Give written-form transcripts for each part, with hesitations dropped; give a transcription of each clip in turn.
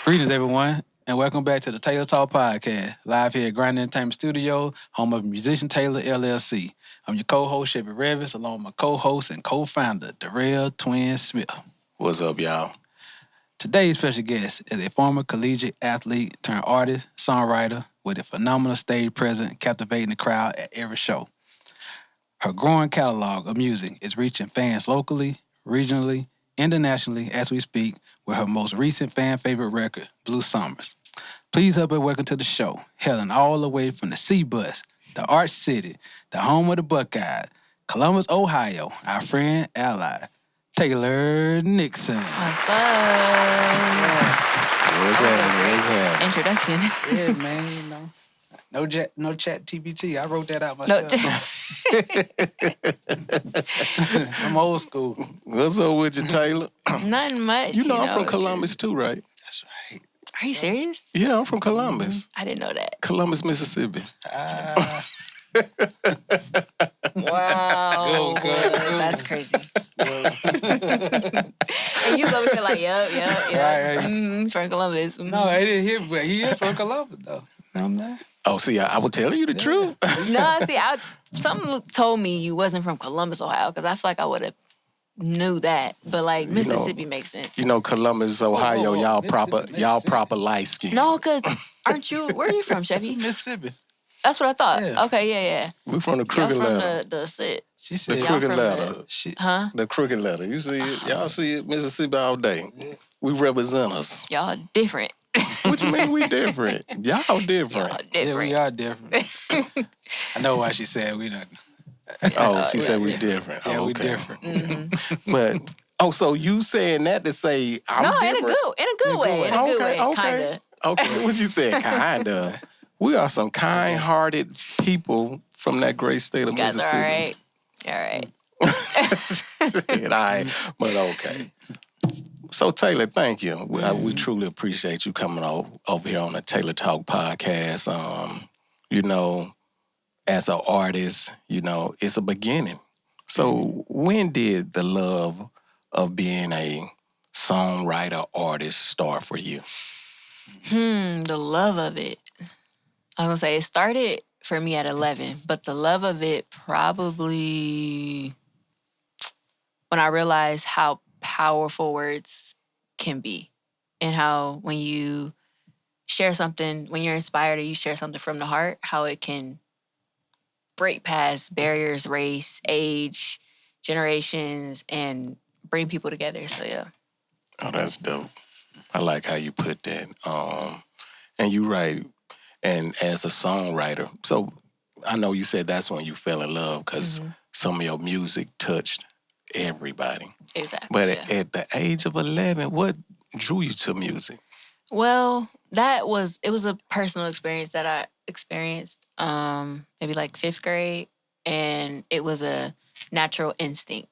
Greetings, everyone, and welcome back to the Taylor Talk Podcast, live here at Grind Entertainment Studio, home of Musician Taylor LLC. I'm your co-host, Chevy Revis, along with my co-host and co-founder, Darrell Twin Smith. What's up, y'all? Today's special guest is a former collegiate athlete turned artist, songwriter, with a phenomenal stage presence, captivating the crowd at every show. Her growing catalog of music is reaching fans locally, regionally, internationally as we speak, with her most recent fan favorite record, Blue Summers. Please help her welcome to the show, hailing all the way from the C-Bus, the Arch City, the home of the Buckeyes, Columbus, Ohio, our friend, ally, Taylor Nixon. What's up? What's happening? Introduction. Yeah, man, you know. No chat TBT. I wrote that out myself. I'm old school. What's up with you, Taylor? Nothing much. You know I'm from Columbus too, right? That's right. Are you serious? Yeah, I'm from Columbus. I didn't know that. Columbus, Mississippi. Wow. Go. That's crazy. And you over here like, yep. Right. From Columbus. No, I didn't hear, but he is from Columbus, though. No, I'm not. Oh, see, I was telling you the truth. No, see, something told me you wasn't from Columbus, Ohio, because I feel like I would have knew that. But like Mississippi makes sense. You know, Columbus, Ohio, y'all proper light skin. No, because aren't you? Where are you from, Chevy? Mississippi. That's what I thought. Yeah. Okay, yeah. We from the Y'all crooked from letter. the sit. She said, The Y'all crooked from letter. Huh? The crooked letter. You see it? Y'all see it? Mississippi all day. We represent us. Y'all different. What you mean we different? Y'all different. Y'all yeah, different. we are different. I know why she said we not. Oh, she said we different. Yeah, Oh, we okay. different. Mm-hmm. But, so you saying that to say I'm No, different? in a good way. Okay. Kinda. Okay, what you said, kinda. We are some kind-hearted people from that great state of You guys Mississippi. are all right. All right, but okay. So Taylor, thank you. We truly appreciate you coming over here on the Taylor Talk podcast. You know, as an artist, you know, it's a beginning. So when did the love of being a songwriter artist start for you? The love of it. I'm going to say it started for me at 11, but the love of it probably when I realized how powerful words can be and how when you share something, when you're inspired or you share something from the heart, how it can break past barriers, race, age, generations, and bring people together. So, yeah. Oh, that's dope. I like how you put that. And you're right. And as a songwriter, so I know you said that's when you fell in love because some of your music touched everybody. Exactly. But at the age of 11, what drew you to music? Well, it was a personal experience that I experienced maybe like 5th grade, and it was a natural instinct.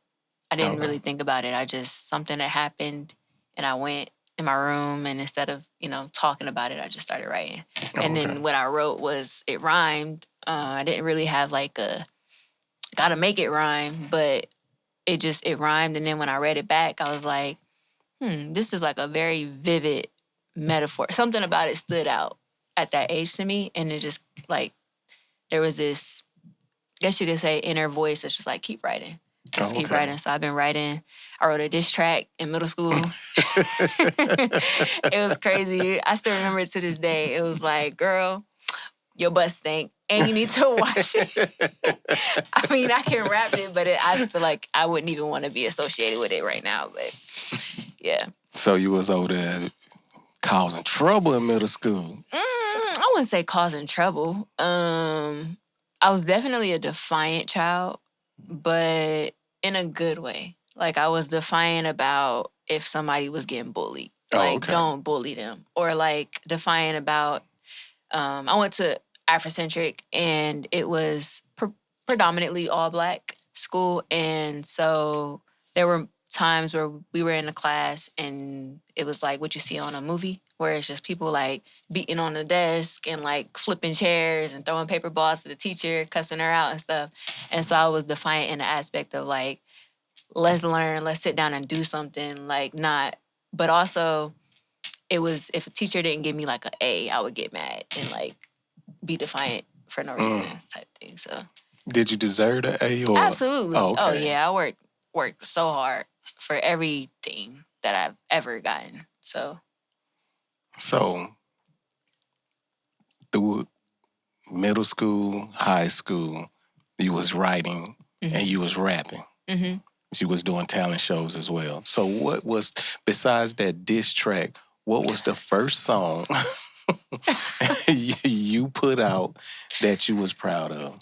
I didn't really think about it. Something that happened, and I went in my room, and instead of, talking about it, I just started writing. And then what I wrote it rhymed. I didn't really have like gotta make it rhyme, but it rhymed. And then when I read it back, I was like, this is like a very vivid metaphor. Something about it stood out at that age to me. And it just like, there was this, I guess you could say, inner voice that's just like, keep writing. Just keep writing. So I've been writing. I wrote a diss track in middle school. It was crazy. I still remember it to this day. It was like, girl, your butt stink and you need to wash it. I mean, I can rap it, but I feel like I wouldn't even want to be associated with it right now. But yeah. So you was over there causing trouble in middle school. I wouldn't say causing trouble. I was definitely a defiant child, but in a good way. Like, I was defiant about if somebody was getting bullied. Like, don't bully them. Or, like, defiant about, I went to Afrocentric, and it was predominantly all-Black school. And so there were times where we were in a class, and it was like what you see on a movie, where it's just people, like, beating on the desk and, like, flipping chairs and throwing paper balls to the teacher, cussing her out and stuff. And so I was defiant in the aspect of, like, let's learn, let's sit down and do something, like, not. But also, it was, if a teacher didn't give me like an A, I would get mad and like be defiant for no reason type thing. So did you deserve the A or? absolutely. Oh, okay. Oh yeah, I worked so hard for everything that I've ever gotten. So through middle school, high school, you was writing and you was rapping. Mm-hmm. She was doing talent shows as well. So what was, besides that diss track, what was the first song you put out that you was proud of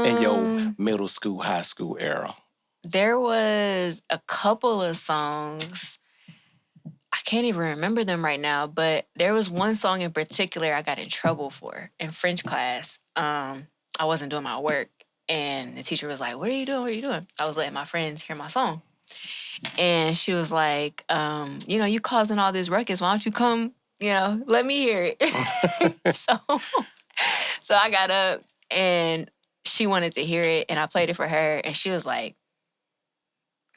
in your middle school, high school era? There was a couple of songs. I can't even remember them right now, but there was one song in particular I got in trouble for in French class. I wasn't doing my work, and the teacher was like, "What are you doing? What are you doing?" I was letting my friends hear my song. And she was like, you causing all this ruckus. Why don't you come, let me hear it. So I got up and she wanted to hear it and I played it for her and she was like,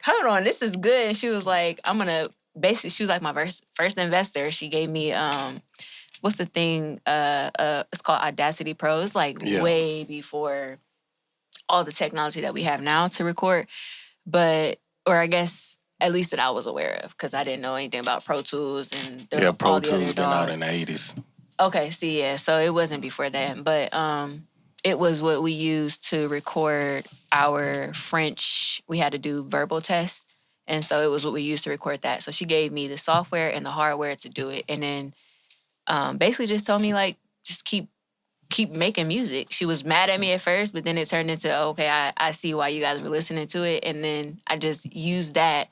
hold on, this is good. And she was like, she was like my first investor. She gave me, what's the thing? It's called Audacity Pro. It's like way before all the technology that we have now to record. Or I guess at least that I was aware of, because I didn't know anything about Pro Tools and Pro Tools been out in the 80s. Okay, see, yeah, so it wasn't before that, but it was what we used to record our French. We had to do verbal tests, and so it was what we used to record that. So she gave me the software and the hardware to do it, and then basically just told me like just keep making music. She was mad at me at first, but then it turned into, okay, I see why you guys were listening to it. And then I just used that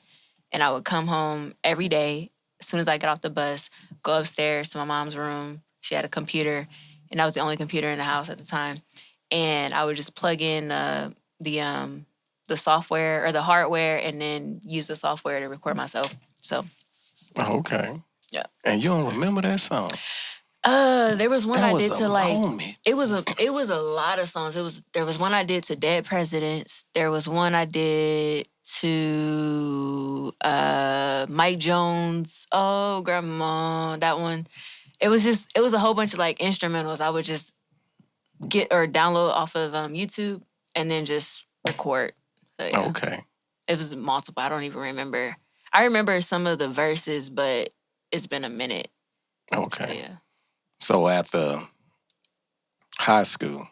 and I would come home every day. As soon as I got off the bus, go upstairs to my mom's room. She had a computer and that was the only computer in the house at the time. And I would just plug in the software or the hardware and then use the software to record myself. So. Okay. Yeah. And you don't remember that song? There was one I did to like. Moment. It was a lot of songs. There was one I did to Dead Presidents. There was one I did to Mike Jones. Oh, Grandma, that one. It was a whole bunch of like instrumentals. I would just get or download off of YouTube and then just record. So, yeah. Okay. It was multiple. I don't even remember. I remember some of the verses, but it's been a minute. Okay. So, yeah. So after high school,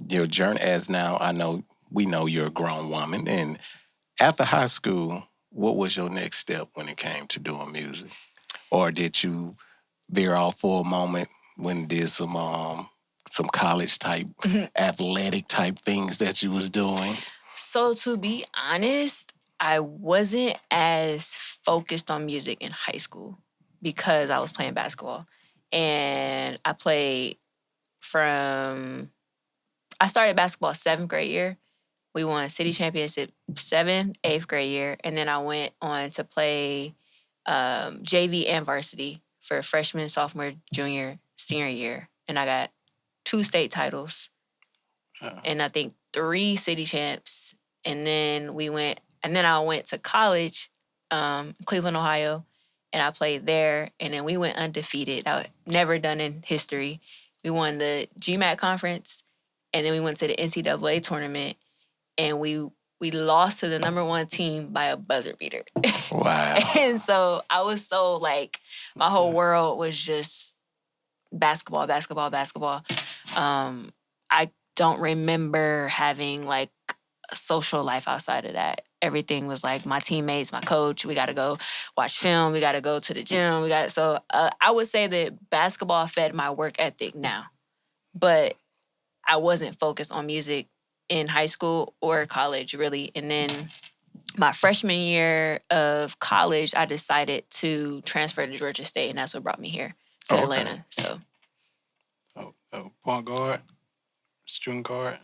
your journey as now, we know you're a grown woman. And after high school, what was your next step when it came to doing music? Or did you veer off for a moment when did some college type, athletic type things that you was doing? So to be honest, I wasn't as focused on music in high school because I was playing basketball. And I started basketball 7th grade year. We won city championship 7th, 8th grade year. And then I went on to play JV and varsity for freshman, sophomore, junior, senior year. And I got 2 state titles and I think 3 city champs. And then I went to college, Cleveland, Ohio, and I played there. And then we went undefeated. That was never done in history. We won the GMAC conference, and then we went to the NCAA tournament, and we lost to the number 1 team by a buzzer beater. Wow. And so I was so like, my whole world was just basketball, basketball, basketball. I don't remember having like a social life outside of that. Everything was like my teammates, my coach. We got to go watch film. We got to go to the gym. I would say that basketball fed my work ethic now, but I wasn't focused on music in high school or college really. And then my freshman year of college, I decided to transfer to Georgia State, and that's what brought me here to Atlanta. So, point guard, shooting guard.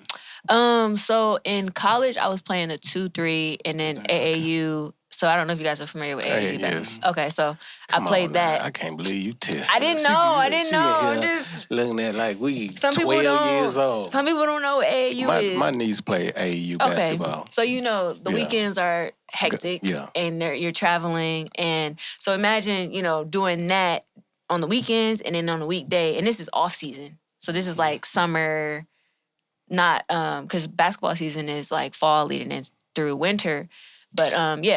So in college, I was playing a 2-3, and then AAU So I don't know if you guys are familiar with AAU basketball. Yes. Okay, so Come I played on that. now. I can't believe you tested. I didn't know. I didn't know. She in here looking at like we 12 years old. Some people don't know what AAU is. My niece play AAU basketball. So the weekends are hectic. Yeah. And you're traveling. And so imagine, doing that on the weekends and then on the weekday. And this is off season. So this is like summer, not because basketball season is like fall leading in through winter. But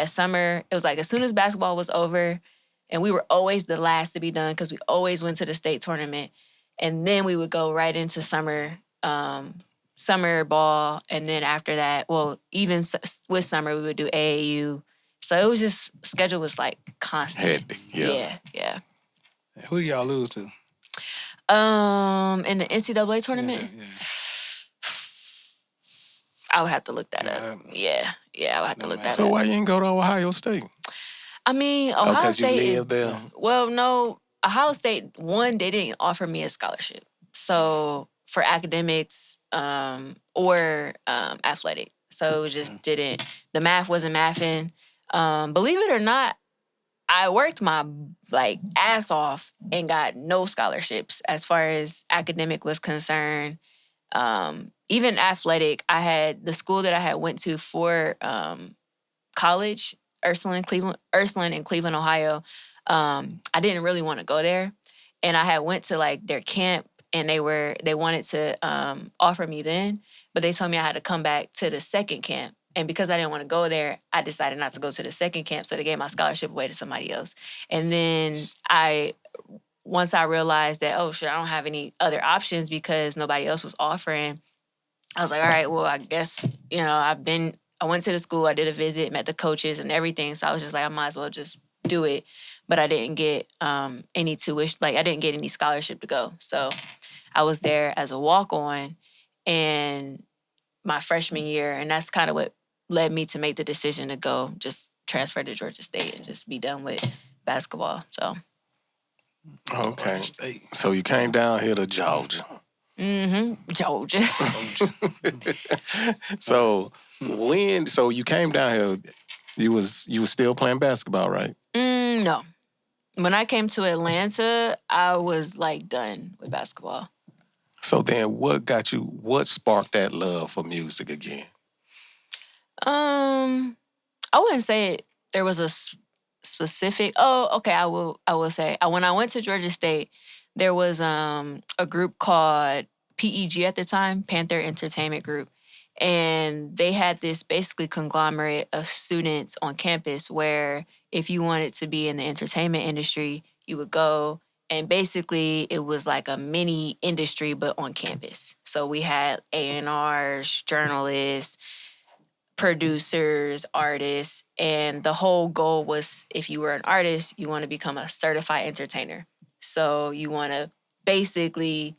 summer, it was like as soon as basketball was over, and we were always the last to be done because we always went to the state tournament. And then we would go right into summer ball. And then after that, well, even with summer, we would do AAU. So it was just, schedule was like constant. Hectic, Yeah. Who y'all lose to? In the NCAA tournament? Yeah. I would have to look that up. Yeah, I would have to look that up. So why you didn't go to Ohio State? I mean, Ohio State you live there? Well, no. Ohio State, one, they didn't offer me a scholarship. So for academics or athletic. So it just didn't, the math wasn't mathing. Believe it or not, I worked my ass off and got no scholarships as far as academic was concerned. Even athletic, I had the school that I had went to for college, Ursuline in Cleveland, Ohio. I didn't really want to go there, and I had went to their camp, and they wanted to offer me then, but they told me I had to come back to the second camp, and because I didn't want to go there, I decided not to go to the second camp, so they gave my scholarship away to somebody else, and then once I realized that, oh shit, I don't have any other options because nobody else was offering, I was like, all right, well, I guess, I went to the school, I did a visit, met the coaches and everything. So I was just like, I might as well just do it. But I didn't get any tuition, I didn't get any scholarship to go. So I was there as a walk-on and my freshman year. And that's kind of what led me to make the decision to go just transfer to Georgia State and just be done with basketball. So. Okay. So you came down here to Georgia. Georgia. So you came down here, you was still playing basketball, right? No. When I came to Atlanta, I was done with basketball. So then what sparked that love for music again? I wouldn't say there was a specific, I will say, when I went to Georgia State, there was a group called PEG at the time, Panther Entertainment Group. And they had this basically conglomerate of students on campus where if you wanted to be in the entertainment industry, you would go. And basically it was like a mini industry, but on campus. So we had A&Rs, journalists, producers, artists. And the whole goal was if you were an artist, you want to become a certified entertainer. So you want to basically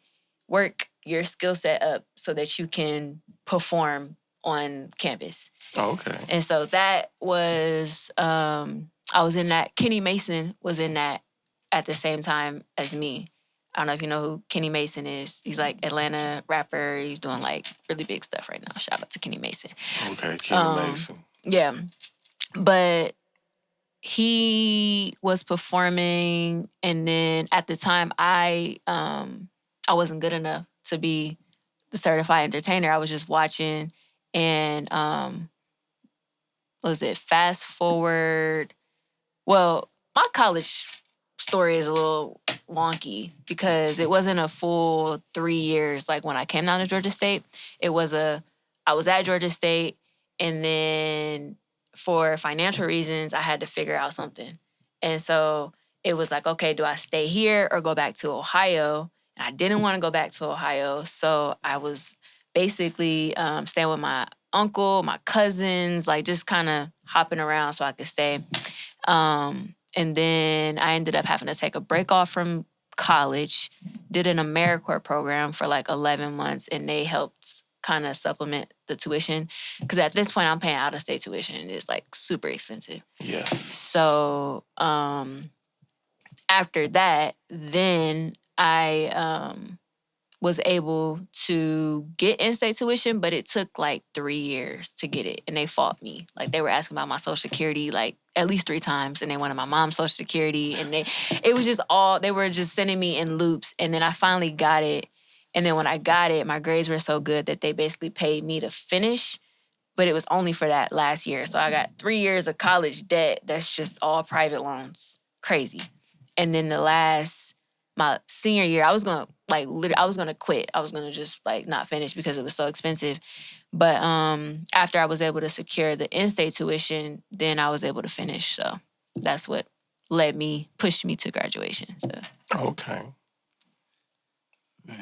work your skill set up so that you can perform on campus. Oh, okay. And so that was, I was in that. Kenny Mason was in that at the same time as me. I don't know if you know who Kenny Mason is. He's Atlanta rapper. He's doing really big stuff right now. Shout out to Kenny Mason. Okay, Kenny Mason. Yeah. But he was performing, and then at the time I wasn't good enough to be the certified entertainer. I was just watching, and fast forward? Well, my college story is a little wonky because it wasn't a full 3 years when I came down to Georgia State. I was at Georgia State, and then for financial reasons, I had to figure out something. And so it was okay, do I stay here or go back to Ohio? And I didn't want to go back to Ohio. So I was basically staying with my uncle, my cousins, just kind of hopping around so I could stay. And then I ended up having to take a break off from college, did an AmeriCorps program for 11 months, and they helped kind of supplement the tuition. Because at this point, I'm paying out-of-state tuition, and it's super expensive. Yes. So after that, then I was able to get in-state tuition, but it took like 3 years to get it. And they fought me. Like they were asking about my social security like at least 3 times. And they wanted my mom's social security. And it was just they were just sending me in loops. And then I finally got it. And then when I got it, my grades were so good that they basically paid me to finish. But it was only for that last year. So I got 3 years of college debt that's just all private loans. Crazy. And then my senior year, I was gonna quit. I was gonna just like not finish because it was so expensive. But after I was able to secure the in-state tuition, then I was able to finish. So that's what pushed me to graduation. So okay.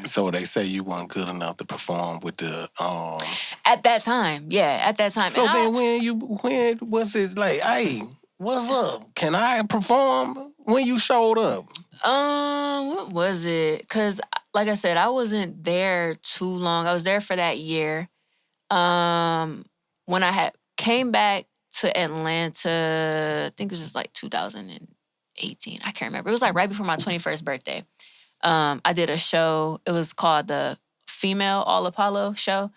So they say you weren't good enough to perform with the At that time. So and then when was it like, hey, what's up? Can I perform when you showed up? What was it? Cause like I said, I wasn't there too long. I was there for that year. When I had came back to Atlanta, I think it was just like 2018. I can't remember. It was like right before my 21st birthday. I did a show. It was called the Female All Apollo show.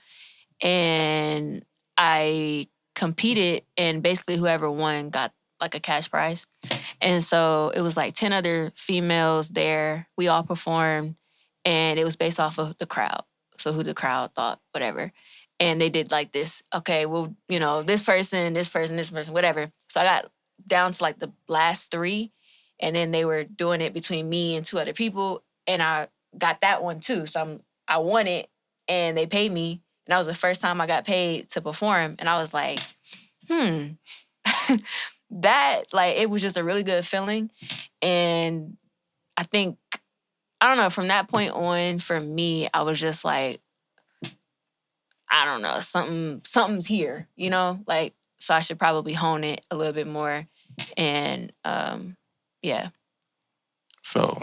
And I competed, and basically whoever won got like a cash prize. And so it was like 10 other females there. We all performed, and it was based off of the crowd. So who the crowd thought, whatever. And they did like this, okay, well, this person, whatever. So I got down to like the last 3, and then they were doing it between me and 2 other people, and I got that one too. So I won it, and they paid me, and that was the first time I got paid to perform. And I was like, that, like, it was just a really good feeling. And I think, I don't know, from that point on, for me, I was just like, I don't know, something's here, like, so I should probably hone it a little bit more. And yeah. So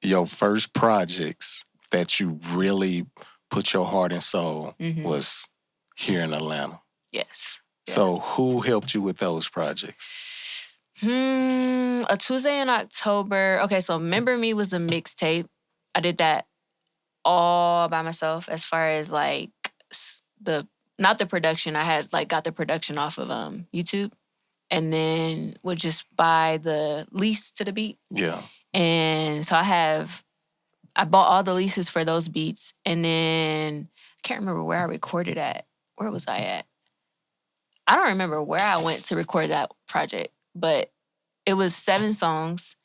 your first projects that you really put your heart and soul was here in Atlanta. Yes. Yeah. So who helped you with those projects? A Tuesday in October. Okay, so Remember Me was the mixtape. I did that all by myself as far as like not the production. I had like got the production off of YouTube, and then would just buy the lease to the beat. Yeah. And so I bought all the leases for those beats, and then I can't remember where I recorded at. Where was I at? I don't remember where I went to record that project, but it was 7 songs,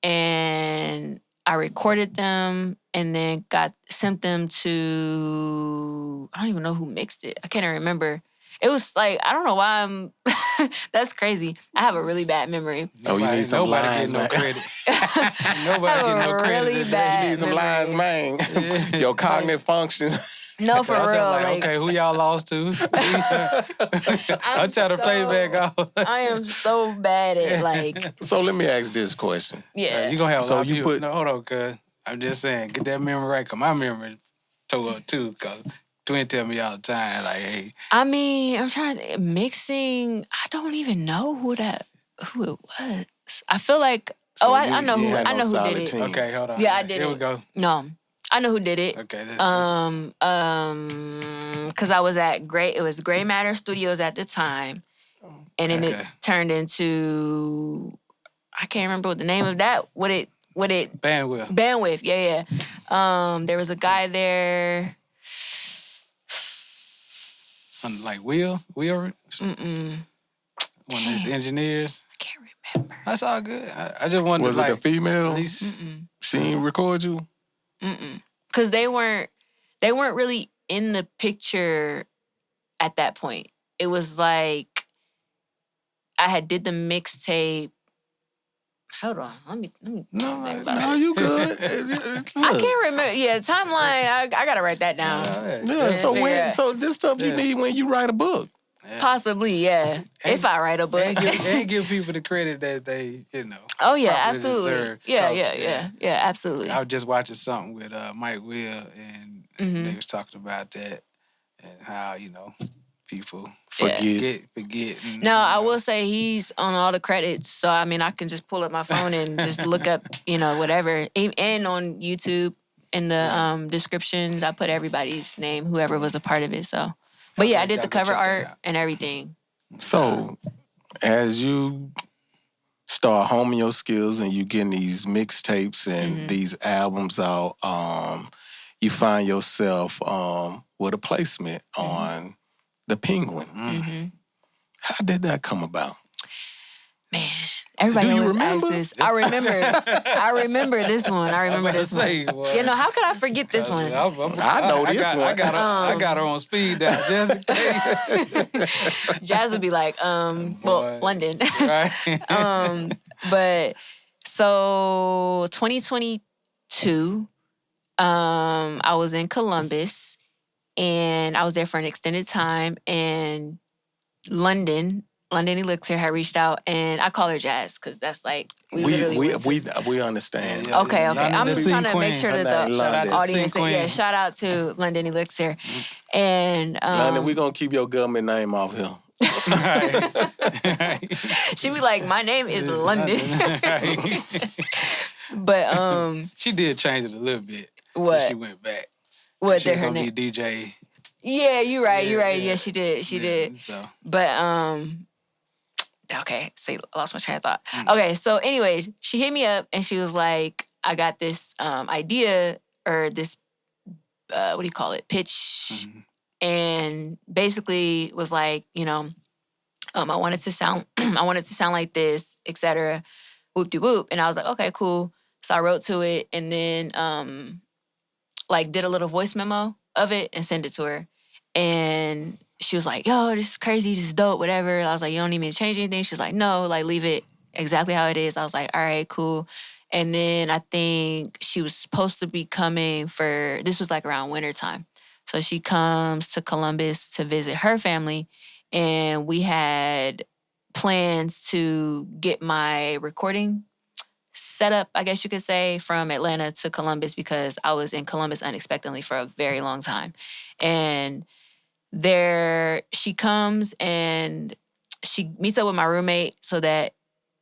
and I recorded them and then sent them to, I don't even know who mixed it. I can't even remember. It was like, I don't know why I'm, that's crazy. I have a really bad memory. You need some lines, man. Nobody getting no credit. Really bad You need some lines, man. Yeah. Your cognitive function. No, for I'm real. just like, okay, who y'all lost to? I'm trying to play back off. I am so bad at like. So let me ask this question. Yeah. You're going to have a So lot of you people. No, hold on, cuz. I'm just saying, get that memory right, because my memory tore up too, because Twin tell me all the time, like, hey. I mean, I'm trying to, mixing, I don't even know who it was. I feel like, So I know who did it. team. Okay, hold on. Yeah, I did Here it. we go. No, I know who did it. Okay. Because I was at it was Gray Matter Studios at the time, and then it turned into, I can't remember what the name of that. What it Bandwidth. Yeah. There was a guy there. Like Will? Mm-mm. One of his engineers. I can't remember. That's all good. I just wanted Was to, it like, a female? at least, She didn't record you? Because they weren't really in the picture at that point. It was like I had did the mixtape. Hold on, let me think about No, this. you good. I can't remember. Yeah, timeline. I gotta write that down. Yeah, so this stuff you Yeah. need when you write a book. Possibly, yeah. If I write a book. and give people the credit that they, Oh yeah, properly absolutely. deserve. Yeah, absolutely. I was just watching something with Mike Will, and they was talking about that and how, people forget. And, No, I will say he's on all the credits. So, I mean, I can just pull up my phone and just look up, whatever. And on YouTube, in the descriptions. I put everybody's name, whoever was a part of it. So, but yeah, I did the cover art and everything. So, as you start homing your skills and you getting these mixtapes and these albums out, you find yourself with a placement on the Penguin. How did that come about? Man, everybody always asks this. I remember this one. I remember this one. You know, how could I forget this one? I know this one. I got her on speed dial just in case. Jazz would be like, well, London. Right. But so 2022, I was in Columbus and I was there for an extended time, and London Elixir had reached out, and I call her Jazz because that's like we understand. Okay. I'm just trying to make sure that the audience, shout out to London Elixir, and London, we gonna keep your government name off here. She'd be like, my name is London. But she did change it a little bit. What? When she went back. What she did was her gonna name? be DJ. Yeah, you're right. Yeah, she did. She did. So. But okay, so I lost my train of thought. Okay, so anyways, she hit me up and she was like, I got this idea or this what do you call it? Pitch. And basically was like, you know, I wanted to sound like this, etc. Whoop de whoop. And I was like, okay, cool. So I wrote to it and then like did a little voice memo of it and sent it to her. And she was like, yo, this is crazy, this is dope, whatever. I was like, you don't need me to change anything? She's like, no, like leave it exactly how it is. I was like, all right, cool. And then I think she was supposed to be coming for, this was like around winter time. So she comes to Columbus to visit her family, and we had plans to get my recording set up, I guess you could say, from Atlanta to Columbus because I was in Columbus unexpectedly for a very long time. And there she comes and she meets up with my roommate so that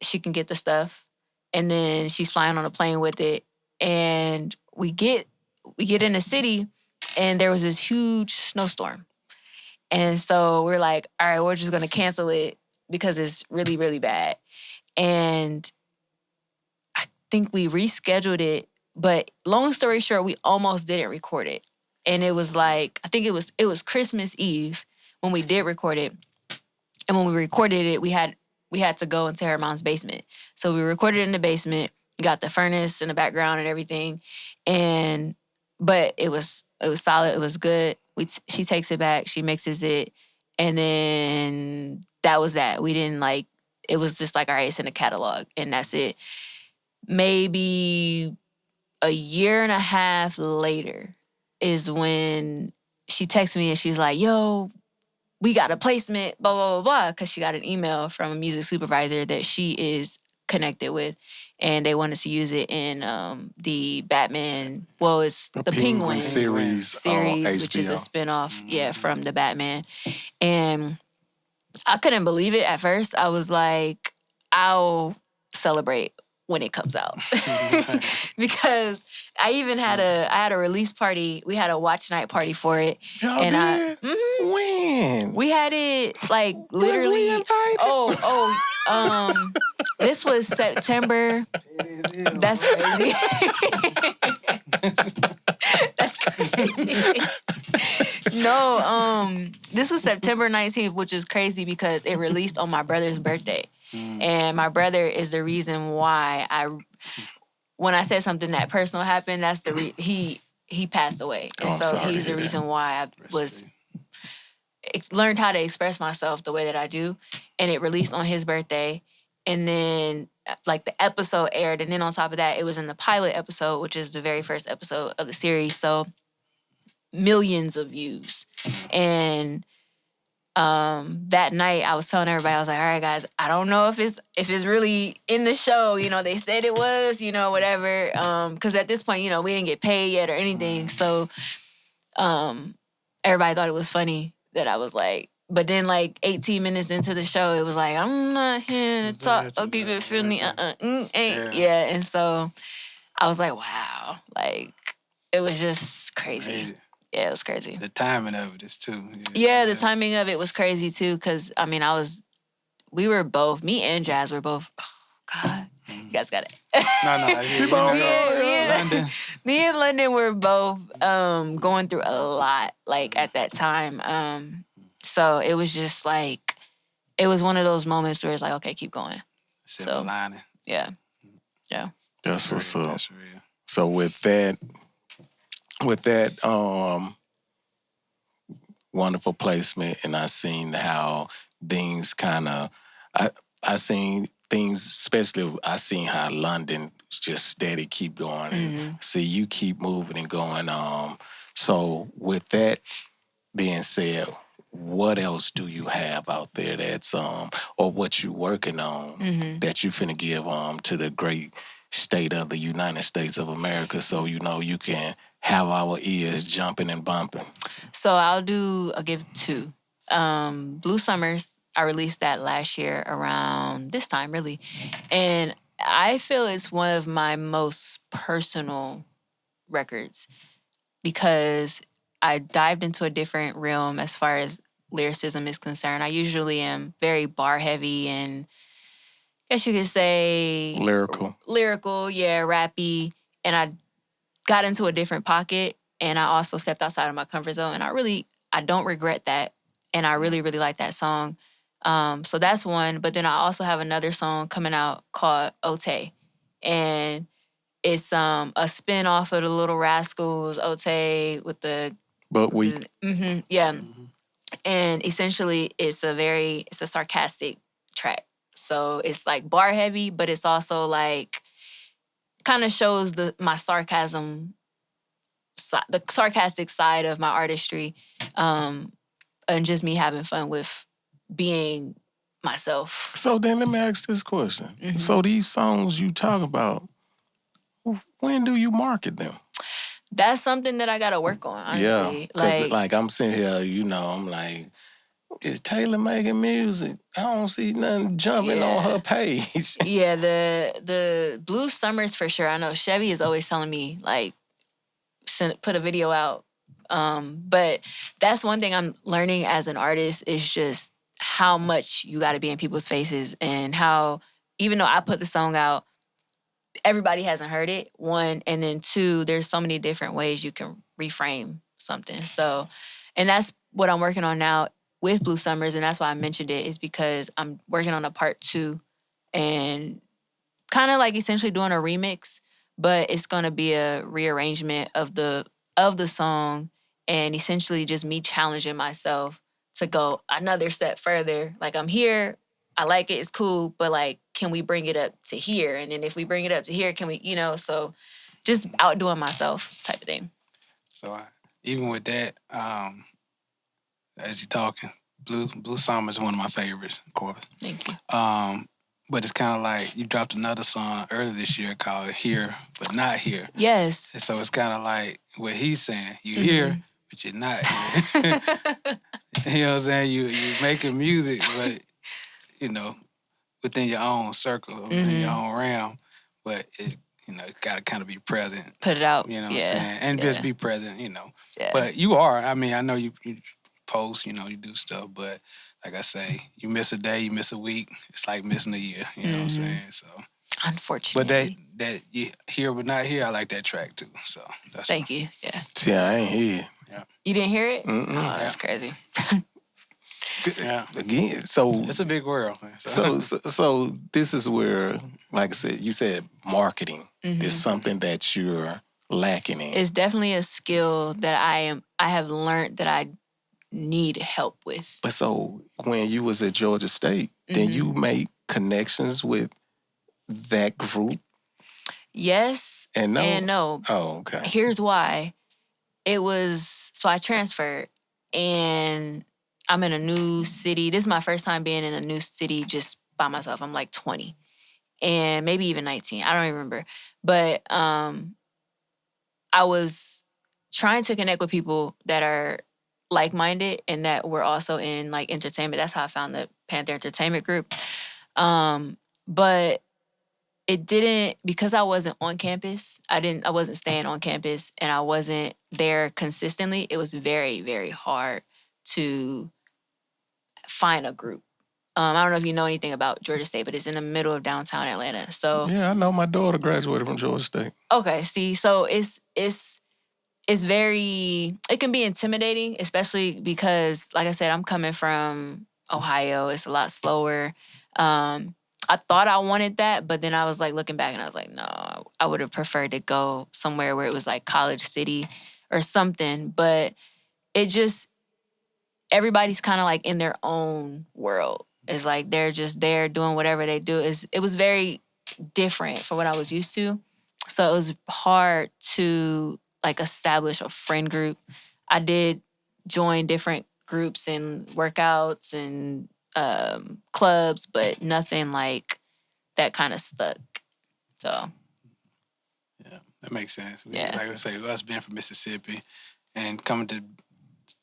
she can get the stuff. And then she's flying on a plane with it. And we get in the city, and there was this huge snowstorm. And so we're like, all right, we're just going to cancel it because it's really, really bad. And I think we rescheduled it. But long story short, we almost didn't record it. And it was like, I think it was Christmas Eve when we did record it. And when we recorded it, we had to go into her mom's basement. So we recorded it in the basement, got the furnace in the background and everything. But it was solid. It was good. She takes it back. She mixes it. And then that was that. We didn't it was just like, all right, it's in the catalog. And that's it. Maybe a year and a half later is when she texts me and she's like, yo, we got a placement, blah, blah, blah, blah. Because she got an email from a music supervisor that she is connected with. And they wanted to use it in the Batman, it's the Penguin series which is a spinoff, from the Batman. And I couldn't believe it at first. I was like, I'll celebrate when it comes out. Because I even had a release party. We had a watch night party for it. Y'all and did? When? We had it literally. This was September. That's crazy. That's crazy. No, this was September 19th, which is crazy because it released on my brother's birthday. And my brother is the reason why when I said something that personal happened, that's he passed away. And so he's the reason why I learned how to express myself the way that I do. And it released on his birthday. And then the episode aired. And then on top of that, it was in the pilot episode, which is the very first episode of the series. So millions of views. And that night I was telling everybody, I was like, all right, guys, I don't know if it's really in the show. You know, they said it was, whatever. Because at this point, we didn't get paid yet or anything. So everybody thought it was funny that I was like, but then 18 minutes into the show, it was like, I'm not here to talk. I'll keep it friendly. And so I was like, wow, it was just crazy. Made it. Yeah, it was crazy. The timing of it is too. Yeah, the timing of it was crazy too. Cause I mean, we were both, me and Jazz were both. Oh God, you guys got it. No, Keep on going. London. Me and London were both going through a lot, like at that time. So it was just like it was one of those moments where it's like, okay, keep going. Silver lining. Yeah. That's what's up. That's real. So with that wonderful placement, and I seen how things kind of, I seen things, especially I seen how London just steady keep going, and see you keep moving and going. So with that being said, what else do you have out there that's or what you working on that you finna give to the great state of the United States of America, so you can have our ears jumping and bumping? So I'll give 2. Blue Summers, I released that last year around this time, really. And I feel it's one of my most personal records because I dived into a different realm as far as lyricism is concerned. I usually am very bar heavy and I guess you could say lyrical, yeah, rappy. And I got into a different pocket and I also stepped outside of my comfort zone. And I don't regret that. And I really, really like that song. So that's one. But then I also have another song coming out called Ote. And it's a spin off of the Little Rascals, Ote, with the... But we... yeah. And essentially it's a sarcastic track. So it's like bar heavy, but it's also like kind of shows my sarcasm, the sarcastic side of my artistry, and just me having fun with being myself. So then let me ask this question. So these songs you talk about, when do you market them? That's something that I gotta work on, honestly. Yeah, because like I'm sitting here, I'm like, is Taylor making music? I don't see nothing jumping on her page. Yeah, the Blue Summers for sure. I know Chevy is always telling me, like, put a video out. But that's one thing I'm learning as an artist is just how much you gotta be in people's faces and how, even though I put the song out, everybody hasn't heard it, 1. And then 2, there's so many different ways you can reframe something. So, and that's what I'm working on now with Blue Summers, and that's why I mentioned it, is because I'm working on a part 2 and kind of like essentially doing a remix, but it's gonna be a rearrangement of the song and essentially just me challenging myself to go another step further. Like, I'm here, I like it, it's cool, but like, can we bring it up to here? And then if we bring it up to here, can we, so just outdoing myself type of thing. So even with that, as you're talking, Blue Summer is one of my favorites, of course. Thank you. But it's kind of like you dropped another song earlier this year called Here, But Not Here. Yes. And so it's kind of like what he's saying. You here, but you're not here. You know what I'm saying? You making music, but, within your own circle, within your own realm. But it, got to kind of be present. Put it out. You know what I'm saying? And just be present, Yeah. But you are. I mean, I know you post, you do stuff, but like I say, you miss a day, you miss a week, it's like missing a year, you know what I'm saying? So unfortunately. But that you Here But Not Here, I like that track too. So that's Thank you. Yeah. See, I ain't hear. Yeah. You didn't hear it? Oh, that's crazy. Yeah. Again, so it's a big world. Man. So this is where, like I said, you said marketing is something that you're lacking in. It's definitely a skill that I have learned that I need help with. But so when you was at Georgia State, then you made connections with that group? Yes and no. Oh, okay. Here's why. So I transferred and I'm in a new city. This is my first time being in a new city just by myself. I'm like 20 and maybe even 19. I don't even remember. But I was trying to connect with people that are like-minded and that were also in like entertainment. That's how I found the Panther Entertainment Group. But it didn't, because I wasn't on campus, I wasn't staying on campus and I wasn't there consistently. It was very, very hard to find a group. I don't know if you know anything about Georgia State, but it's in the middle of downtown Atlanta. So Yeah, I know my daughter graduated from Georgia State. okay, see, so it's very, it can be intimidating, especially because, like I said, I'm coming from Ohio. It's a lot slower. I thought I wanted that, but then I was like looking back and I was like, no, I would have preferred to go somewhere where it was like College City or something. But it just, everybody's kind of like in their own world. It's like they're just there doing whatever they do. It was very different from what I was used to. So it was hard to like establish a friend group. I did join different groups and workouts and clubs, but nothing like that kind of stuck. So Yeah, that makes sense. Yeah. Like I say, us being from Mississippi and coming to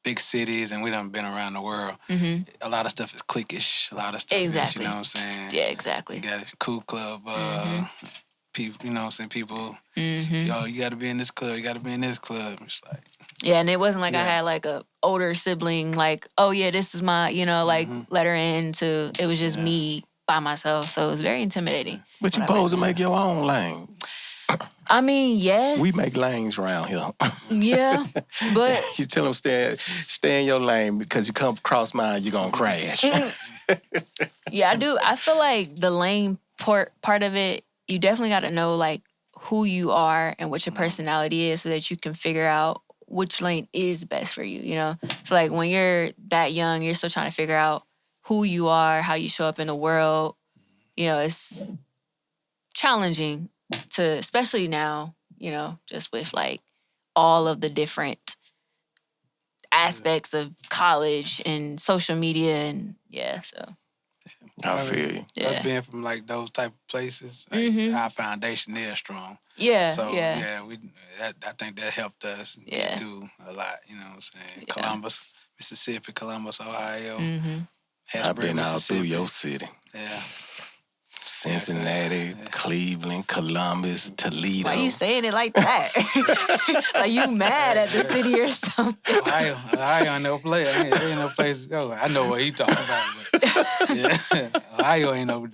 big cities, and we done been around the world. mm-hmm. A lot of stuff is cliquish. A lot of stuff Exactly. is, you know what I'm saying? Yeah, exactly. You got a cool club, people, you know what I'm saying? People, Mm-hmm. yo, you got to be in this club. You got to be in this club. It's like, Yeah, and it wasn't like I Yeah. had like a older sibling, like, oh yeah, this is my, like let her into. It was just Yeah. me by myself, so it was very intimidating. But you when I supposed first to make your own lane. I mean, yes. We make lanes around here. Yeah, but You tell them stay in your lane because you come cross mine, you're gonna crash. yeah, I do. I feel like the lane part of it, you definitely got to know like who you are and what your personality is, so that you can figure out which lane is best for you. You know, so like when you're that young, you're still trying to figure out who you are, how you show up in the world. You know, it's challenging to, especially now. Just with like all of the different aspects of college and social media and so. I feel you. Yeah. us being from like those type of places, like, Mhm. our foundation is strong. Yeah, So yeah. I think that helped us Yeah. get through a lot. You know what I'm saying? Yeah. Columbus, Mississippi, Columbus, Ohio, Mm-hmm. I've been all through Mississippi. your city. Yeah. Cincinnati, Cleveland, Columbus, Toledo. Why you saying it like that? Like you mad at the city or something? Ohio ain't no place. There ain't no place to go. I know what he talking about, but yeah, Ohio ain't no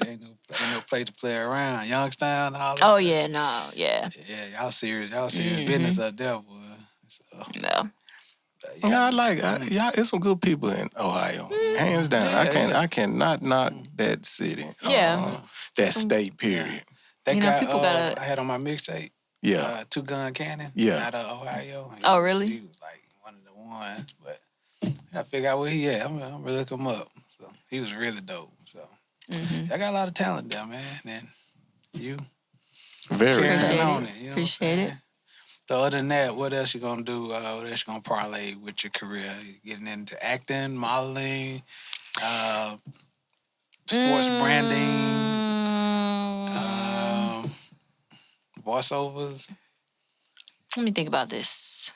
place to play around. Youngstown, all that. Oh yeah, no, yeah. Yeah, y'all serious. Y'all serious Mhm. business up there, boy. So, No. Yeah, y'all. There's some good people in Ohio, hands down. Yeah, I cannot knock that city. Yeah. That state. Period. that You know, guy people gotta- I had on my mixtape, Yeah. Two Gun Cannon, Yeah. out of Ohio. Oh, really? He was like one of the ones, but I gotta figure out where he at. I'm gonna look him up. So he was really dope. So Mm-hmm. I got a lot of talent there, man. And you Very carrying Appreciate on it. it. You know Appreciate what I'm it. saying? So other than that, what else you gonna do? What else you gonna parlay with your career? You getting into acting, modeling, sports branding, voiceovers. Let me think about this.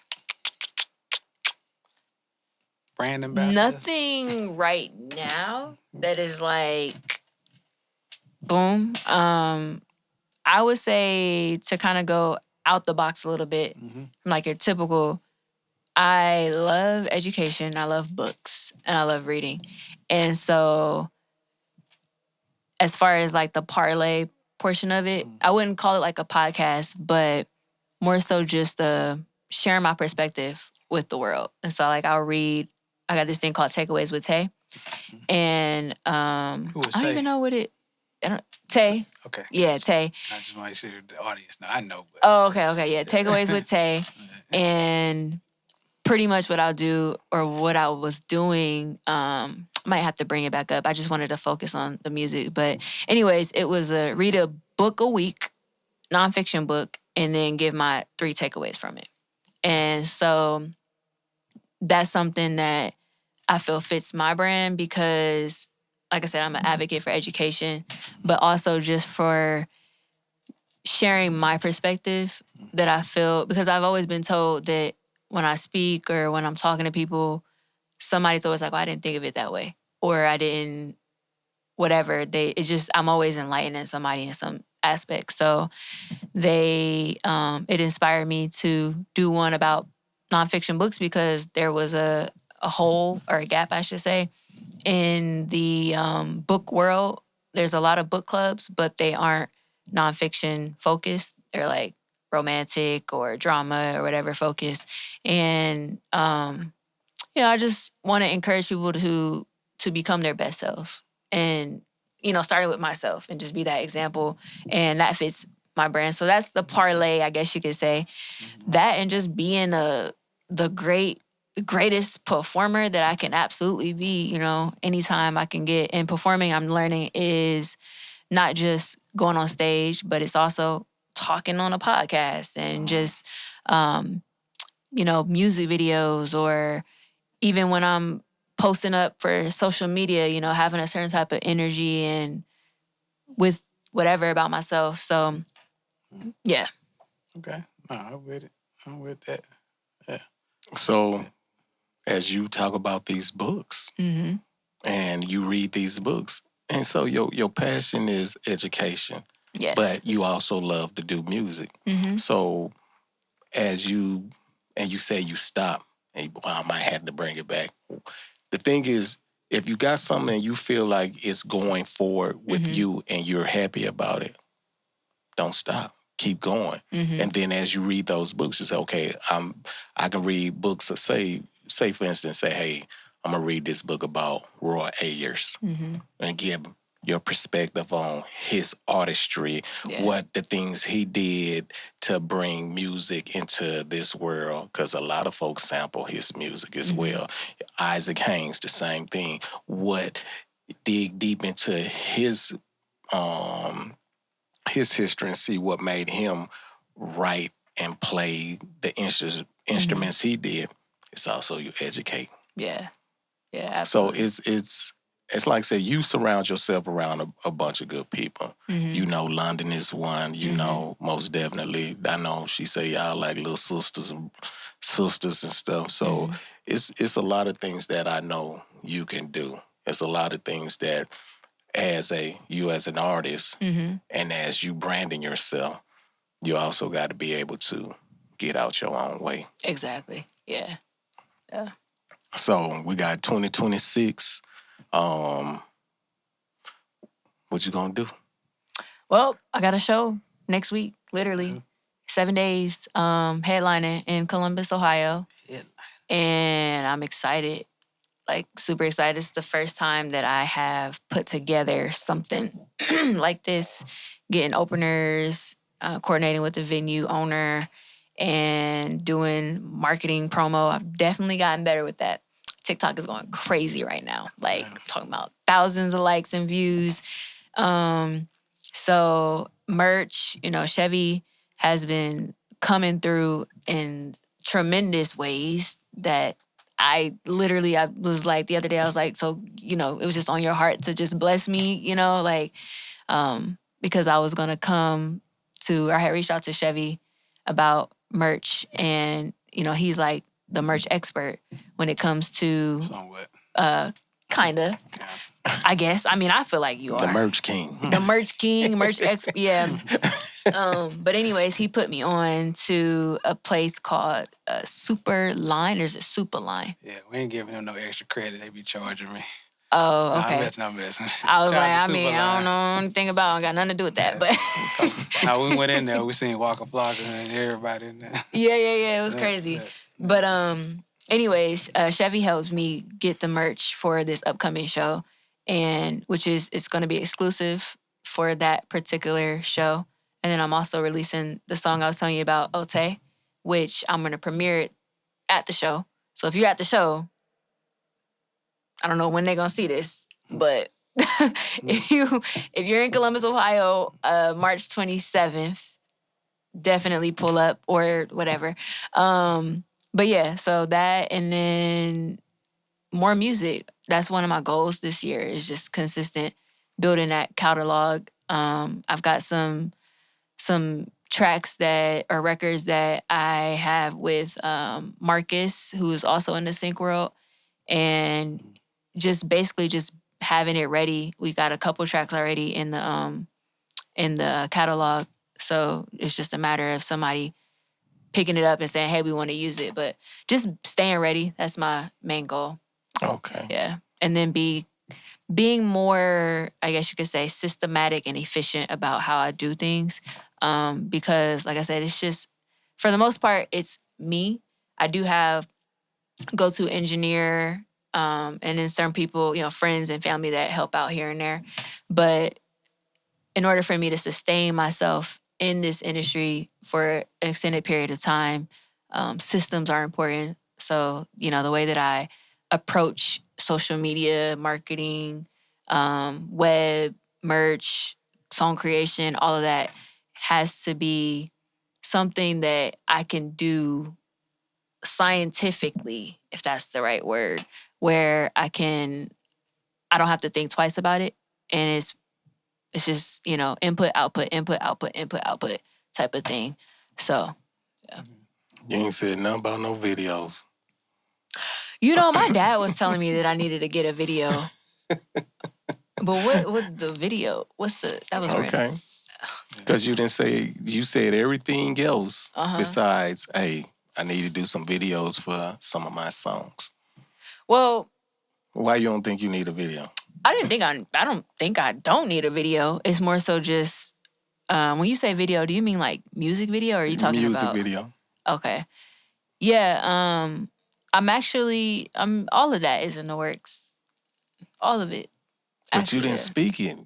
Brand ambassador. Nothing right now that is like boom. I would say to kind of go out the box a little bit, Mhm. like your typical. I love education. I love books, and I love reading. And so, as far as like the parlay portion of it, I wouldn't call it like a podcast, but more so just sharing my perspective with the world. And so, like, I'll read. I got this thing called Takeaways with Tay, and Who is I don't Tay? even know what it. Tay. Okay. Yeah, Tay. I just want to make sure the audience know. I know, but Oh, okay, yeah. Takeaways with Tay, and pretty much what I'll do or what I was doing. Might have to bring it back up. I just wanted to focus on the music, but anyways, it was read a book a week, nonfiction book, and then give my 3 takeaways from it. And so that's something that I feel fits my brand because, like I said, I'm an advocate for education, but also just for sharing my perspective that I feel, because I've always been told that when I speak or when I'm talking to people, somebody's always like, well, I didn't think of it that way. Or I didn't, whatever. It's just, I'm always enlightening somebody in some aspect. So it inspired me to do one about nonfiction books because there was a hole or a gap, I should say, in the book world. There's a lot of book clubs, but they aren't nonfiction focused. They're like romantic or drama or whatever focused. And I just want to encourage people to become their best self, and starting with myself, and just be that example, and that fits my brand. So that's the parlay, I guess you could say. That, and just being the greatest performer that I can absolutely be. Anytime I can get in performing, I'm learning is not just going on stage, but it's also talking on a podcast and just music videos, or even when I'm posting up for social media, having a certain type of energy and with whatever about myself. So, yeah. Okay. No, I'm with it. I'm with that. Yeah. So, as you talk about these books and you read these books, and so your passion is education, Yes. but you also love to do music. So, as you say you stop, and I might have to bring it back. The thing is, if you got something and you feel like it's going forward with you and you're happy about it, don't stop. Keep going. And then as you read those books, you say, okay, I can read books of, say for instance, say, hey, I'm going to read this book about Roy Ayers and give your perspective on his artistry, what the things he did to bring music into this world, because a lot of folks sample his music as well. Isaac Hayes, the same thing. Dig deep into his history and see what made him write and play the instruments he did. It's also you educate. Yeah. Yeah, absolutely. So it's like I said, you surround yourself around a bunch of good people. London is one, most definitely. I know she say y'all like little sisters and stuff. So it's a lot of things that I know you can do. It's a lot of things that as an artist and as you branding yourself, you also got to be able to get out your own way. Exactly. Yeah. Yeah. So we got 2026. What you gonna do? Well, I got a show next week, literally 7 days, headlining in Columbus, Ohio. And I'm excited, like super excited. It's the first time that I have put together something like this, getting openers, coordinating with the venue owner, and doing marketing promo. I've definitely gotten better with that. TikTok is going crazy right now. Like, I'm talking about thousands of likes and views. So merch, Chevy has been coming through in tremendous ways that I was like, the other day, I was like, so, it was just on your heart to just bless me, because I was going to I had reached out to Chevy about merch, and, he's like the merch expert when it comes to... Somewhat. Kinda. Yeah. I guess. I mean, I feel like you are. The merch king. The merch king, yeah. But anyways, he put me on to a place called Super Line. There's a Super Line. Yeah, we ain't giving them no extra credit. They be charging me. Oh, okay. I'm messing. I was like, I don't know anything about it. I got nothing to do with that. But now we went in there, we seen Waka Flocka and everybody in there. Yeah. It was crazy. But anyways, Chevy helps me get the merch for this upcoming show, and it's going to be exclusive for that particular show. And then I'm also releasing the song I was telling you about, Ote, which I'm going to premiere it at the show. So if you're at the show, I don't know when they're going to see this, but if you're in Columbus, Ohio, March 27th, definitely pull up or whatever. But yeah, so that, and then more music. That's one of my goals this year, is just consistent building that catalog. I've got some tracks or records that I have with Marcus, who is also in the sync world, and just basically just having it ready. We got a couple tracks already in the in the catalog. So it's just a matter of somebody picking it up and saying, hey, we want to use it. But just staying ready, that's my main goal. Okay. Yeah. And then being more, I guess you could say, systematic and efficient about how I do things. Because, like I said, it's just, for the most part, it's me. I do have go-to engineer, and then certain people, friends and family that help out here and there. But in order for me to sustain myself in this industry for an extended period of time, systems are important. So, the way that I approach social media, marketing, web, merch, song creation, all of that has to be something that I can do scientifically, if that's the right word, where I don't have to think twice about it. And it's just, input, output, input, output, input, output type of thing. So, yeah. You ain't said nothing about no videos. My dad was telling me that I needed to get a video. But what the video? That was okay. random. Because you said everything else besides, hey, I need to do some videos for some of my songs. Well, why you don't think you need a video? I don't think I don't need a video. It's more so just, when you say video, do you mean like music video, or are you talking about? Music video. Okay. Yeah, I'm all of that is in the works. All of it. But actually, you didn't speak it.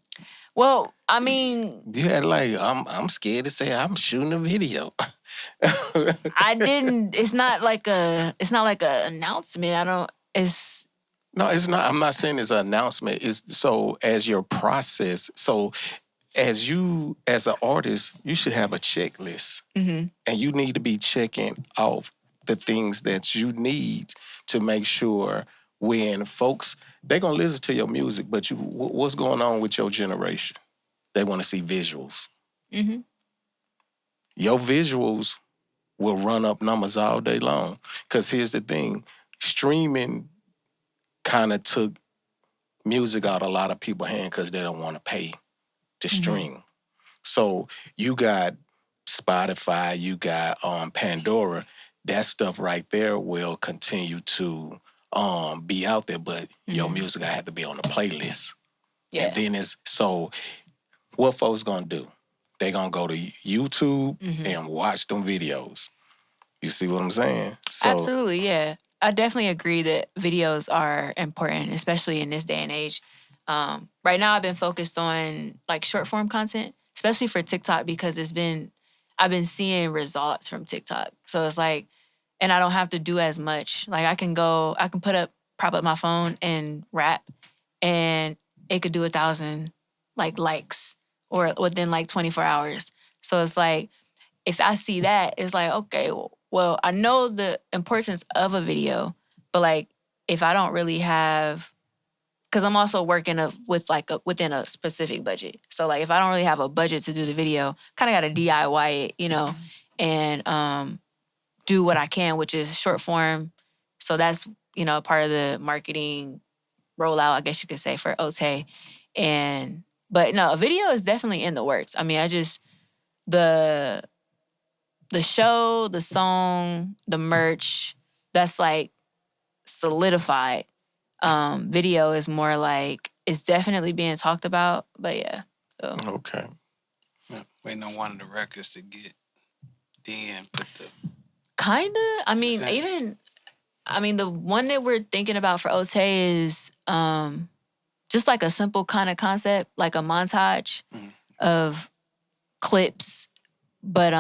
Well, I mean, you had I'm scared to say I'm shooting a video. I didn't. It's not like a announcement. No, it's not. I'm not saying it's an announcement. It's so as your process. So as you, as an artist, you should have a checklist. Mm-hmm. And you need to be checking off the things that you need to make sure when folks, they're going to listen to your music, but what's going on with your generation? They want to see visuals. Mm-hmm. Your visuals will run up numbers all day long. Because here's the thing, streaming kind of took music out of a lot of people's hands because they don't want to pay to stream. Mm-hmm. So you got Spotify, you got Pandora. That stuff right there will continue to be out there, but your music I have to be on the playlist. Yeah. And then so what folks gonna do? They gonna go to YouTube and watch them videos. You see what I'm saying? So, absolutely, yeah. I definitely agree that videos are important, especially in this day and age. Right now, I've been focused on like short form content, especially for TikTok, because I've been seeing results from TikTok. So it's like, and I don't have to do as much. Like I can prop up my phone and rap, and it could do 1,000 likes or within like 24 hours. So it's like, if I see that, it's like, okay, well, I know the importance of a video, but like if I don't really have, because I'm also working within a specific budget. So like if I don't really have a budget to do the video, kind of got to DIY it, and do what I can, which is short form. So that's, part of the marketing rollout, I guess you could say, for Ote. But no, a video is definitely in the works. I mean, the show, the song, the merch, that's like solidified. Video is more like, it's definitely being talked about, but yeah. So. Okay. Yeah, waiting on one of the records to get then put the... Kinda. I mean, the one that we're thinking about for Ote is just like a simple kind of concept, like a montage of clips, but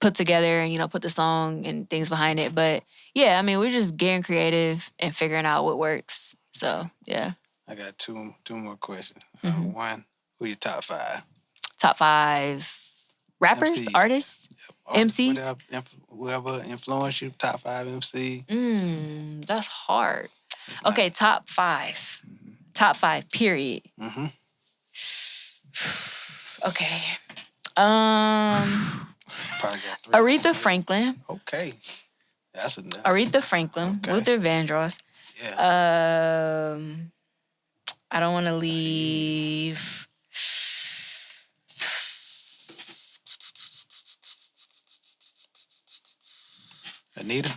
put together and, put the song and things behind it. But yeah, I mean, we're just getting creative and figuring out what works. So, yeah. I got two more questions. One, who your top 5? Top 5 rappers, MC. Artists, MCs? Whoever influenced you, top 5 MC. That's hard. Okay, top 5. Top 5, period. Okay. Aretha Franklin. Okay. That's enough. Aretha Franklin. Okay. Luther Vandross. Yeah. I don't want to leave Anita.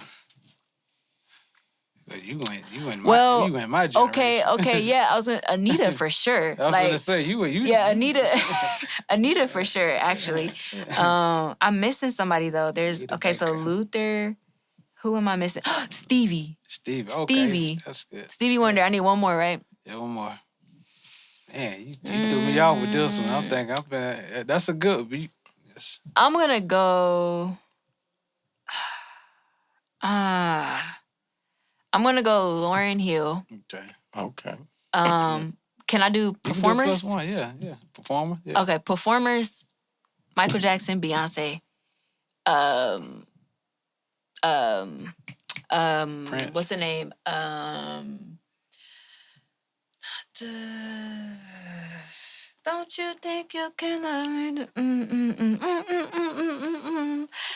You went my generation. Okay, yeah. I was Anita for sure. I was gonna say you. Yeah, Anita, Anita for sure. Actually, I'm missing somebody though. There's so Luther. Who am I missing? Stevie. Okay, that's good. Stevie Wonder. I need one more, right? Yeah, one more. Man, you threw me off with this one. I'm thinking, that's a good beat. Yes. I'm gonna go. I'm gonna go Lauryn Hill. Okay. Can I do performers? You can do +1, yeah. Performer. Yeah. Okay, performers. Michael Jackson, Beyonce. Prince. What's the name? Don't you think you can love me?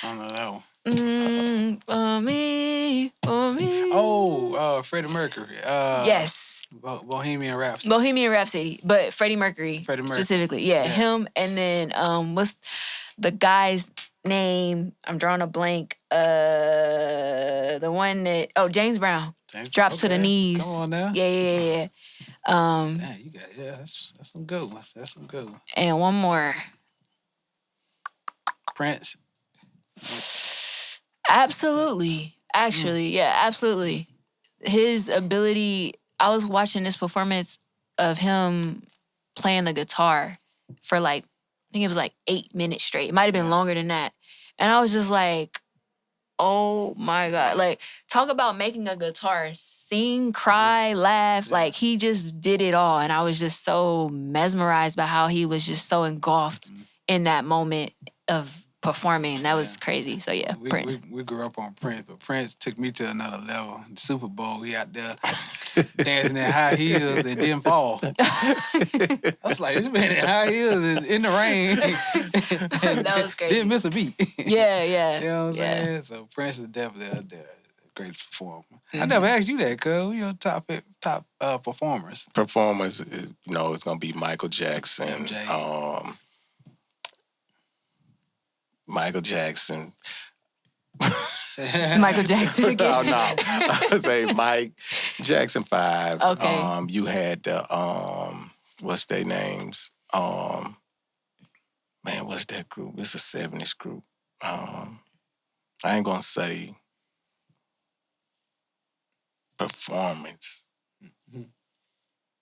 I don't know that one. For me. Oh, Freddie Mercury. Yes. Bohemian Rhapsody. Bohemian Rhapsody, but Freddie Mercury specifically. Yeah, him. And then what's the guy's name? I'm drawing a blank. The one that James Brown. Drops to the knees. Come on now. Yeah. Damn, you got that's some good ones. That's some good ones. And one more. Prince. Absolutely. Actually, yeah, absolutely. His ability, I was watching this performance of him playing the guitar for I think it was 8 minutes straight. It might have been longer than that. And I was just like, oh my God. Talk about making a guitar sing, cry, laugh. He just did it all. And I was just so mesmerized by how he was just so engulfed in that moment of performing. That was crazy. So yeah, Prince. We grew up on Prince, but Prince took me to another level. The Super Bowl, he out there dancing in high heels and didn't fall. I was like, this man in high heels in the rain. That was crazy. Didn't miss a beat. Yeah. You know what I'm saying? So Prince is definitely a great performer. I never asked you that, cuz. Who your top performers? Performers, it's gonna be Michael Jackson. MJ. Michael Jackson. Michael Jackson again. No. I say Mike Jackson 5s. Okay. You had the what's their names? Man, what's that group? It's a 70s group. I ain't gonna say performance.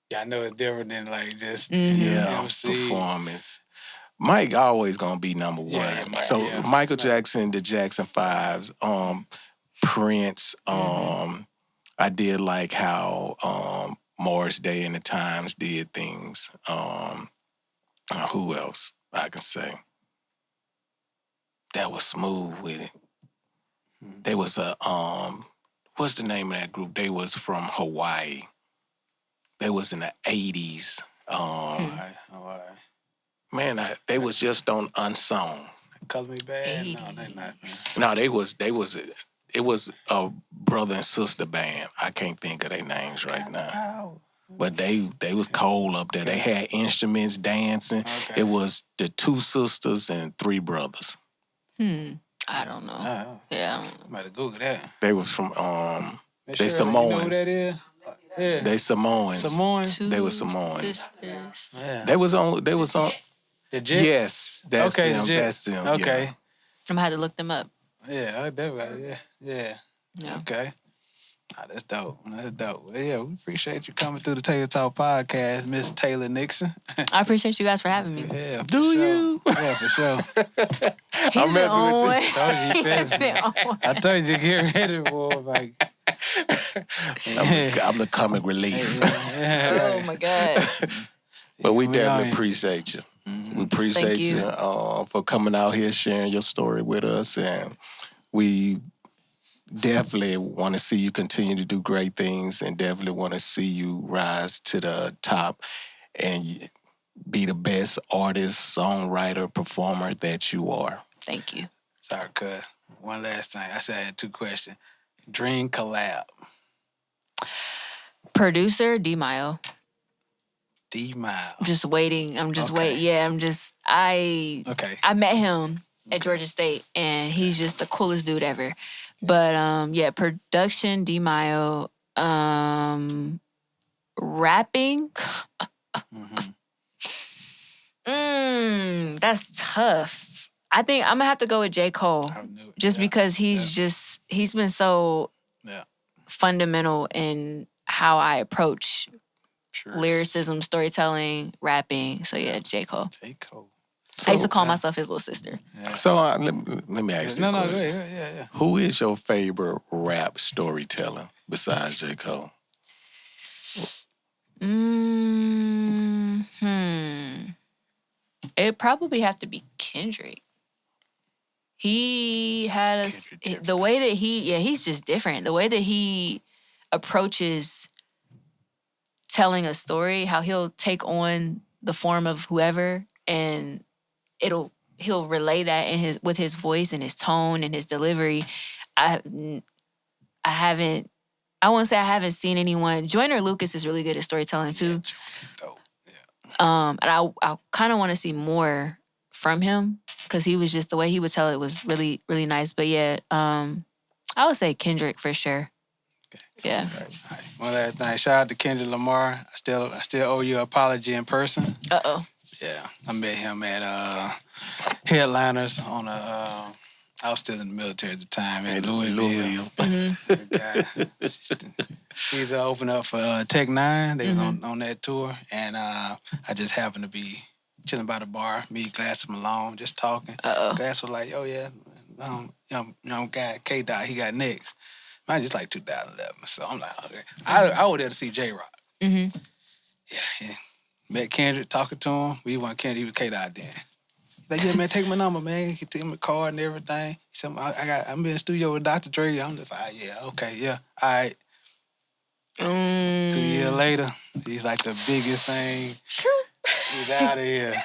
Yeah, I know it's different than just performance. Mike always gonna be number one. Yeah, Michael Jackson, the Jackson 5s, Prince. I did like how Morris Day and the Times did things. Who else I can say that was smooth with it? There was a what's the name of that group? They was from Hawaii. They was in the 80s. Hawaii. Man, they was just on Unsung. Color Me Bad? No, they not. No, it was a brother and sister band. I can't think of their names right now. But they was cold up there. They had instruments, dancing. Okay. It was the 2 sisters and 3 brothers. I don't know. Yeah. I might have Googled that. They was from they You Samoans. know who that is? Yeah. They Samoans. Samoans? They were Samoans. Sisters. Yeah. They was on The Jets? Yes, that's okay, them. The That's them. Okay. Yeah. I'm gonna have to look them up. Yeah, I definitely. Yeah. Okay. That's dope. That's dope. Well, yeah, we appreciate you coming through the Taylor Talk podcast, Miss Taylor Nixon. I appreciate you guys for having me. Yeah. Do you? Yeah, for sure. I'm messing with you. I told you to get ready for I'm the comic relief. Oh my God. But we definitely appreciate you. Mm-hmm. We appreciate you for coming out here, sharing your story with us, and we definitely want to see you continue to do great things, and definitely want to see you rise to the top and be the best artist, songwriter, performer that you are. Thank you. Sorry, cuz. One last thing. I said I had 2 questions. Dream collab. Producer, D-Mile. D-Mile. Just waiting. I'm just waiting. Yeah, Okay. I met him at Georgia State, and he's just the coolest dude ever. But yeah, production, D Mayo. Rapping. That's tough. I think I'm gonna have to go with J. Cole. Just because he's been so fundamental in how I approach lyricism, storytelling, rapping. So yeah, J. Cole. J. Cole. I used to call myself his little sister. Yeah. So let me ask you a question. Go ahead. Yeah. Who is your favorite rap storyteller besides J. Cole? It'd probably have to be Kendrick. He had the way that he's just different. The way that he approaches telling a story, how he'll take on the form of whoever, and he'll relay that with his voice and his tone and his delivery. I won't say I haven't seen anyone. Joyner Lucas is really good at storytelling too. And I kind of want to see more from him because he was just, the way he would tell it was really, really nice. But yeah, I would say Kendrick for sure. Okay. Yeah. All right. One last thing. Shout out to Kendrick Lamar. I still owe you an apology in person. Uh-oh. Yeah. I met him at Headliners on I was still in the military at the time in Louisville. He's opened up for Tech 9. They was on that tour. And I just happened to be chilling by the bar, me, Glass, and Malone, just talking. Glass was like, oh, yeah, young guy, K-Dot, he got next. Mine just like 2011. So I'm like, okay. I was there to see J-Rock. Yeah. Met Kendrick, talking to him. We want Kendrick, he was K-Dot then. He's like, yeah, man, take my number, man. He took my card and everything. He said, I'm in the studio with Dr. Dre. I'm just like, yeah, okay, yeah, all right. 2 years later, he's like the biggest thing. He's out of here.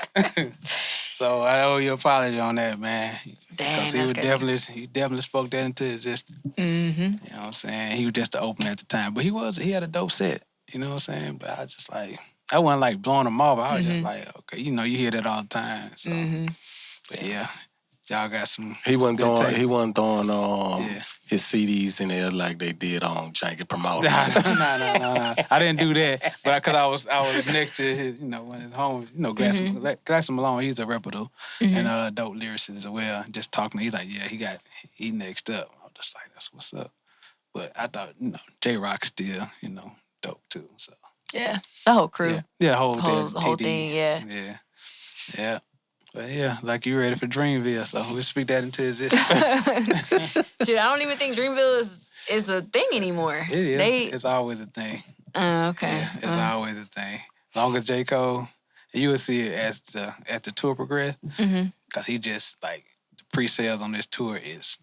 So I owe you an apology on that, man. Dang, because he definitely spoke that into existence. You know what I'm saying? He was just the opener at the time. But he had a dope set. You know what I'm saying? But I just like, I wasn't like blowing him off. I was just like, okay, you hear that all the time. So, but yeah, y'all got some. He wasn't throwing his CDs in there like they did on Janky Promoter. No. I didn't do that, but because I was next to his, when his home, Glass Malone, he's a rapper though, and dope lyricist as well. Just talking, he's like, yeah, he next up. I was just like, that's what's up. But I thought, J-Rock still, dope too. So yeah, the whole crew, the whole TD. thing, yeah. But yeah, like you ready for Dreamville, so we'll speak that into existence. Shit, I don't even think Dreamville is a thing anymore. It is. It's always a thing. Okay. Yeah, it's always a thing. As long as J. Cole, you will see it as the tour progress. Because he just, like, the pre-sales on this tour is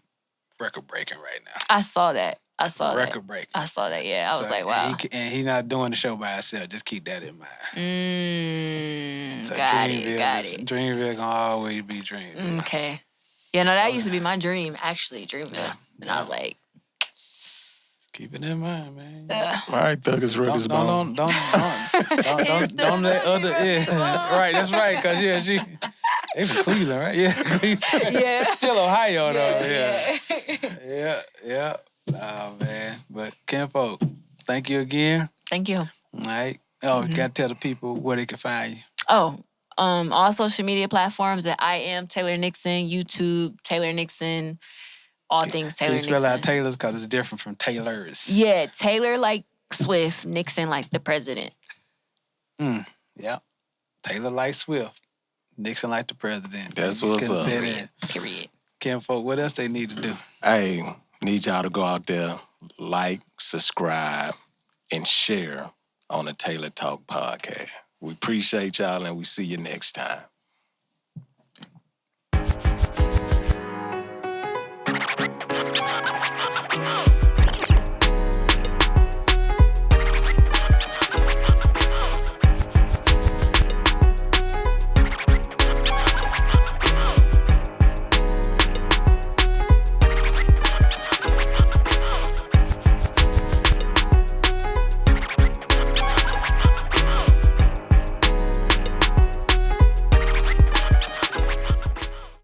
record-breaking right now. I saw that. Record-breaking. I saw that, yeah. I was like, wow. And he's not doing the show by himself. Just keep that in mind. So got it. Dreamville gonna always be Dreamville. Okay. Yeah, no, that used to be my dream, actually, Dreamville. Yeah. And I was like... Keep it in mind, man. All right, Thugger's Ruggers Bone. Don't let other... Yeah, right, that's right, because, they from Cleveland, right? Yeah. Still Ohio, though. Yeah. Oh, man. But, Kenfolk, thank you again. Thank you. All right. Oh, you got to tell the people where they can find you. Oh, all social media platforms at I am Taylor Nixon, YouTube, Taylor Nixon, all things Taylor Nixon. Can you spell out Taylor's because it's different from Taylor's? Yeah, Taylor like Swift, Nixon like the president. Yeah. Taylor like Swift, Nixon like the president. That's what's up. Period. Kenfolk, what else they need to do? Hey, need y'all to go out there, like, subscribe, and share on the Taylor Talk podcast. We appreciate y'all, and we see you next time.